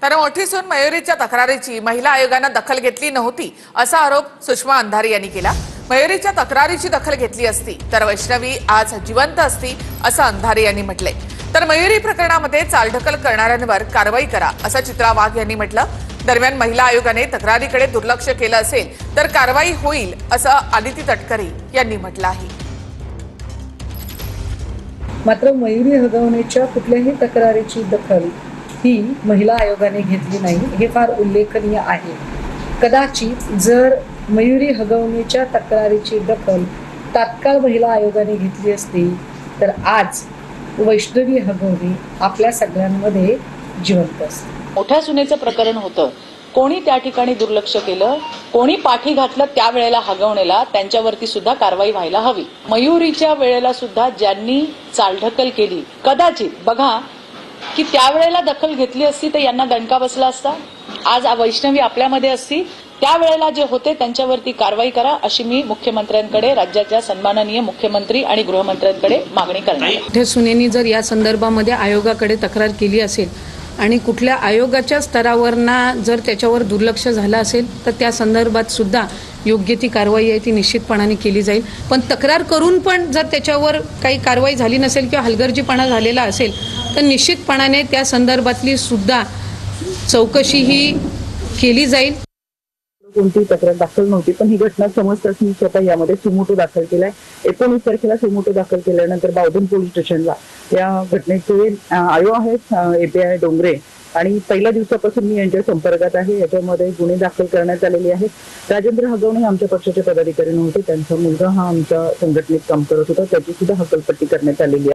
तर मोठी सून मयुरीच्या तक्रारीची महिला आयोगानं दखल घेतली नव्हती असा आरोप सुषमा अंधारी यांनी केला। मयुरीच्या तक्रारीची दखल घेतली असती तर वैष्णवी आज जिवंत असती असं अंधारी यांनी म्हटलंय। तर मयुरी प्रकरणामध्ये चालढकल करणाऱ्यांवर कारवाई करा असं चित्रा वाघ यांनी म्हटलं। दरम्यान महिला आयोगाने तक्रारीकडे दुर्लक्ष केलं असेल तर कारवाई होईल असं आदिती तटकरे यांनी म्हटलं आहे। मात्र मयुरी हगवण्याच्या कुठल्याही तक्रारीची दखल ही महिला आयोगाने घेतली नाही, हे फार उल्लेखनीय आहे। कदाचित जर मयुरी हगवण्याच्या तक्रारीची दखल तात्काळ महिला आयोगाने घेतली असती तर आज वैष्णवी हगवणे आपल्या सगळ्यांमध्ये जिवंत असते। मोठ्या सुनेचं प्रकरण होतं, कोणी त्या ठिकाणी दुर्लक्ष केलं, कोणी पाठी घातलं त्यावेळेला हगवणेला, त्यांच्यावरती सुद्धा कारवाई व्हायला हवी। मयुरीच्या वेळेला सुद्धा ज्यांनी चालढकल केली, कदाचित बघा की त्यावेळेला दखल घेतली असती तर यांना दणका बसला असता। आज वैष्णवी आपल्यामध्ये असती, त्यावेळेला जे होते त्यांच्यावरती कारवाई करा अशी मी मुख्यमंत्र्यांकडे, राज्याच्या सन्माननीय मुख्यमंत्री आणि गृहमंत्र्यांकडे मागणी करणार आहे। मोठ्या सुनेनी जर या संदर्भामध्ये आयोगाकडे तक्रार केली असेल आणि कुठल्या आयोगाच्या स्तरावरना जर त्याच्यावर दुर्लक्ष झालं असेल तर त्या संदर्भात सुद्धा योग्य ती कारवाई आहे ती निश्चितपणाने केली जाईल। पण तक्रार करून पण जर त्याच्यावर काही कारवाई झाली नसेल किंवा हलगर्जीपणा झालेला असेल तर निश्चितपणाने त्या संदर्भातली सुद्धा चौकशी ही केली जाईल। कोणती तक्रार दाखल नव्हती, पण ही घटना समजताच मी स्वतः यामध्ये सुमोटो दाखल केलाय। 19 तारखेला सुमोटो दाखल केल्यानंतर बावधन पोलीस स्टेशनला या घटनेचे आयो आहेत API डोंगरे आणि पहिल्या दिवसापासून मी यांच्या संपर्कात आहे। याच्यामध्ये गुन्हे दाखल करण्यात आलेले आहेत। राजेंद्र हगवणे आमच्या पक्षाचे पदाधिकारी नव्हते, त्यांचा मुलगा हा आमच्या संघटनेत काम करत होता, त्याची सुद्धा हकालपट्टी करण्यात आलेली आहे।